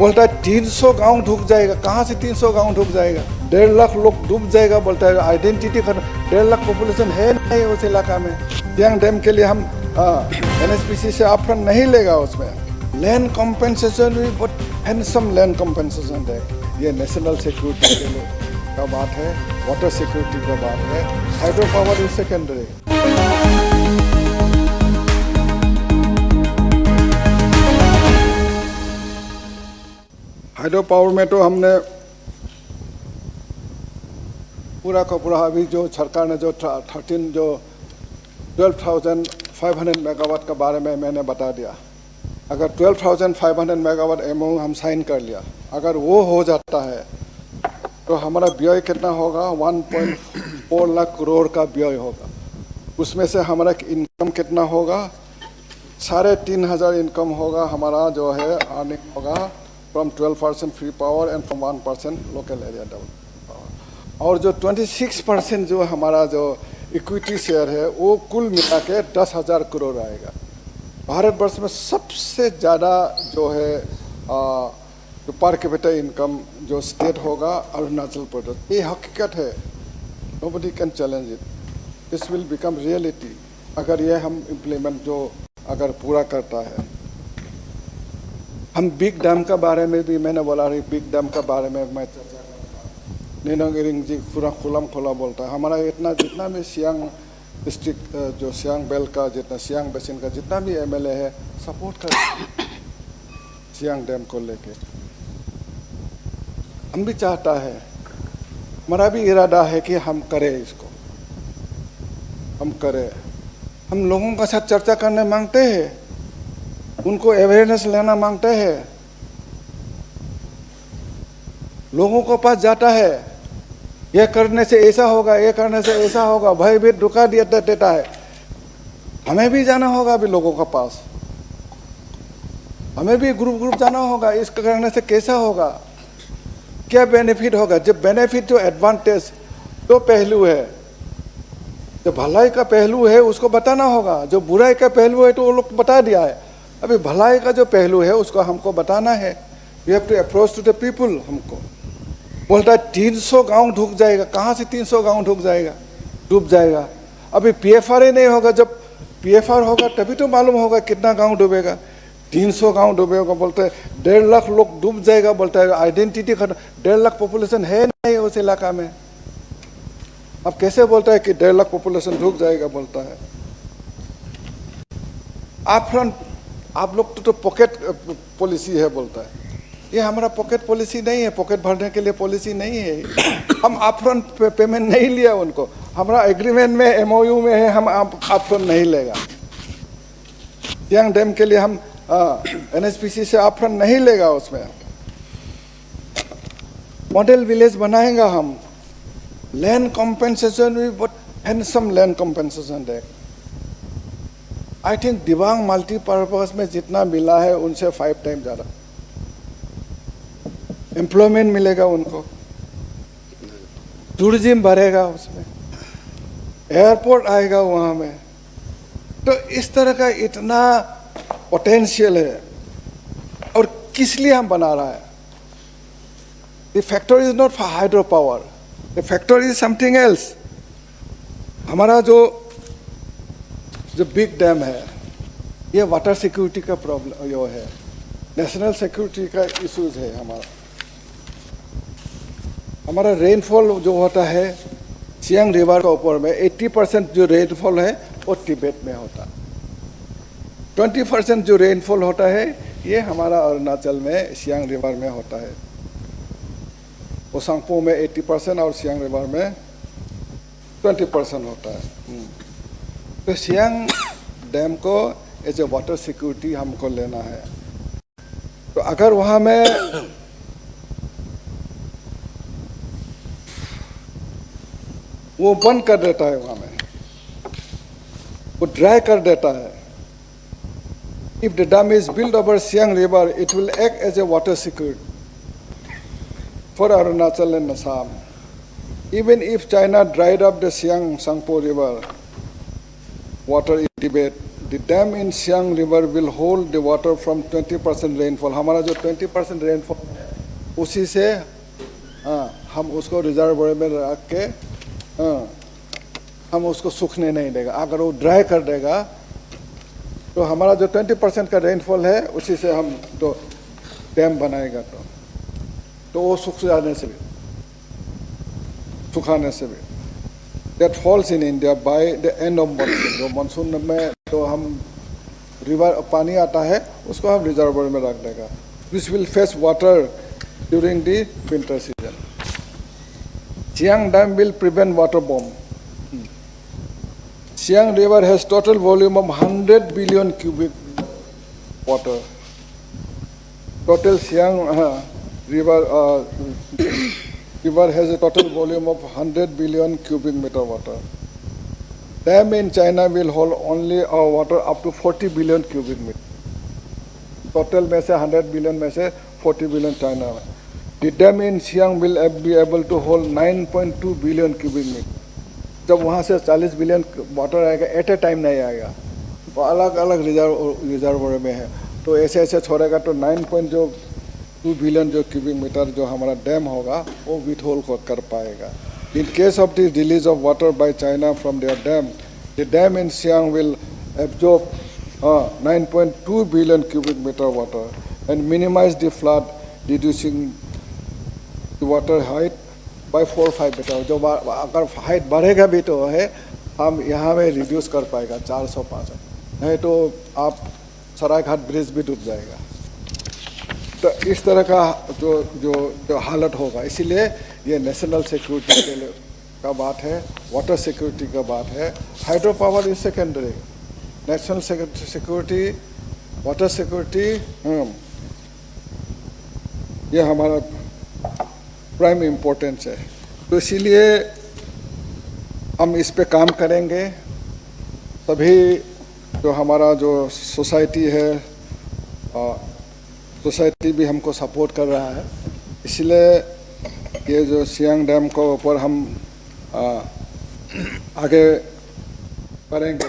बोलता है 300 गांव डूब जाएगा। कहाँ से 300 गांव डूब जाएगा? 1.5 लाख लोग डूब जाएगा बोलता है। आइडेंटिटी खत्म, 1.5 लाख पॉपुलेशन है नहीं उस इलाका में। सियांग डैम के लिए हम NSPC से अपफ्रंट नहीं लेगा उसमें। लैंड कॉम्पेंसेशन भी बहुत हैंडसम लैंड कॉम्पेंसेशन है। ये नेशनल सिक्योरिटी के लिए का बात है, वाटर सिक्योरिटी का बात है। Hydro power is secondary. Hydro power में तो हमने पूरा का पूरा अभी जो सरकार ने जो 12,500 मेगावाट के बारे में मैंने बता दिया। अगर 12,500 मेगावाट MOU हम साइन कर लिया, अगर वो हो जाता है तो हमारा व्यय कितना होगा? 1.4 लाख करोड़ का व्यय होगा। उसमें से हमारा इनकम कितना होगा? 3,500 इनकम होगा हमारा, जो है अर्निंग होगा from 12% free power and from 1% local area development power. और जो 26% जो हमारा जो इक्विटी शेयर है वो कुल मिला के 10,000 करोड़ आएगा। भारतवर्ष में सबसे ज़्यादा जो है जो पर कैपिटा इनकम जो स्टेट होगा अरुणाचल प्रदेश। ये हकीकत है, nobody can challenge it. This will become reality अगर ये हम इम्प्लीमेंट जो अगर पूरा करता है। हम बिग डैम का बारे में भी मैंने बोला रही, बिग डैम का बारे में मैं चर्चा करूँगा। निनोंग इरिंग जी पूरा खुलम खुला बोलता है। हमारा इतना जितना भी सियांग डिस्ट्रिक्ट जो सियांग बेल्ट का जितना सियांग बेसिन का जितना भी MLA है सपोर्ट कर सियांग डैम को लेके। हम भी चाहता है, हमारा भी इरादा है कि हम करें इसको, हम करें। हम लोगों के साथ चर्चा करने मांगते हैं, उनको अवेयरनेस लेना मांगते हैं, लोगों को पास जाता है। यह करने से ऐसा होगा, यह करने से ऐसा होगा, भय भी धोखा देता है। हमें भी जाना होगा अभी लोगों के पास, हमें भी ग्रुप जाना होगा। इस करने से कैसा होगा, क्या बेनिफिट होगा? जब बेनिफिट जो एडवांटेज दो पहलू है, जो भलाई का पहलू है उसको बताना होगा, जो बुराई का पहलू है तो वो लोग बता दिया है। अभी भलाई का जो पहलू है उसको हमको बताना है। We have to approach to the people. हमको बोलता है 300 गांव डूब जाएगा। कहाँ से 300 गांव डूब जाएगा? अभी PFR ही नहीं होगा। जब PFR होगा तभी तो मालूम होगा कितना गांव डूबेगा। 300 गांव डूबेगा बोलते हैं। 1.5 लाख लोग डूब जाएगा बोलता है। आइडेंटिटी खत्म, 1.5 लाख पॉपुलेशन है नहीं उस इलाका में। अब कैसे बोलता है कि 1.5 लाख पॉपुलेशन डूब जाएगा बोलता है? आप लोग तो पॉकेट पॉलिसी है बोलता है। ये हमारा पॉकेट पॉलिसी नहीं है, पॉकेट भरने के लिए पॉलिसी नहीं है। हम अपफ्रंट पेमेंट नहीं लिया उनको। हमारा एग्रीमेंट में MOU में है, हम अपफ्रंट नहीं लेगा। सियांग डैम के लिए हम NSPC से अपफ्रंट नहीं लेगा। उसमें मॉडल विलेज बनाएगा हम। लैंड कॉम्पेंसेशन भी बहुत हैंडसम लैंड कॉम्पेंसेशन है। आई थिंक दिबांग मल्टीपर्पज में जितना मिला है उनसे 5 टाइम ज़्यादा एम्प्लॉयमेंट मिलेगा उनको, टूरिज्म बढ़ेगा, उसमें एयरपोर्ट आएगा वहाँ में। तो इस तरह का इतना पोटेंशियल है। और किस लिए हम बना रहा है? The factor is not for hydro power, the factor is something else. हमारा जो बिग डैम है ये वाटर सिक्योरिटी का प्रॉब्लम जो है, नेशनल सिक्योरिटी का इश्यूज है। हमारा रेनफॉल जो होता है सियांग रिवर के ऊपर में 80% जो रेनफॉल है वो तिब्बत में होता है। 20% जो रेनफॉल होता है ये हमारा अरुणाचल में सियांग रिवर में होता है। ओसांगपो में 80% और सियांग रिवर में 20% होता है। तो सियांग डैम को एज ए वाटर सिक्योरिटी हमको लेना है। तो अगर वहाँ में वो बंद कर देता है, वहाँ में वो ड्राई कर देता है। If the dam is built over Siang River, it will act as a water security for Arunachal and Assam. Even if China dried up the Siang Sangpo River, water in Tibet the dam in Siang river will hold the water from 20% rainfall. हमारा जो 20% rainfall है उसी से हम उसको reservoir में रख के हम उसको सूखने नहीं देगा। अगर वो ड्राई कर देगा तो हमारा जो 20% का रेनफॉल है उसी से हम तो डैम बनाएगा तो वो सूख जाने से भी, सुखाने से भी, that falls in India by the end of monsoon. जो मानसून में तो हम रिवर पानी आता है उसको हम रिजर्वर में रख देगा। This will face water during the winter season. Siang dam will prevent water bomb. Siang River has total volume of 100 billion cubic water. Total Siang river has a total volume of 100 billion cubic meter water. Dam in China will hold only water up to 40 billion cubic meter. Total में से 100 billion में से 40 billion China में. The dam in Siang will be able to hold 9.2 billion cubic meter. जब वहाँ से 40 billion water आएगा eight ए time नहीं आएगा, वो अलग अलग रिजर्वर में है, तो ऐसे ऐसे छोड़ेगा तो 9.2 बिलियन जो क्यूबिक मीटर जो हमारा डैम होगा वो विथ होल्ड कर पाएगा। In case of the release of water by China from their dam, the dam in Siang will absorb 9.2 billion cubic metre water and minimise the flood, reducing the water height by 4-5 metre. जो अगर height बढ़ेगा भी तो है हम यहाँ में reduce कर पाएगा 405, नहीं तो आप सरायघाट ब्रिज भी डूब जाएगा। तो इस तरह का जो जो जो हालत होगा, इसीलिए ये नेशनल सिक्योरिटी के लिए का बात है, वाटर सिक्योरिटी का बात है। Hydro power is secondary, national security, water security ये हमारा प्राइम इम्पोर्टेंस है। तो इसीलिए हम इस पे काम करेंगे। सभी जो हमारा जो सोसाइटी है, सोसाइटी भी हमको सपोर्ट कर रहा है, इसलिए ये जो सियांग डैम को ऊपर हम आगे बढ़ेंगे।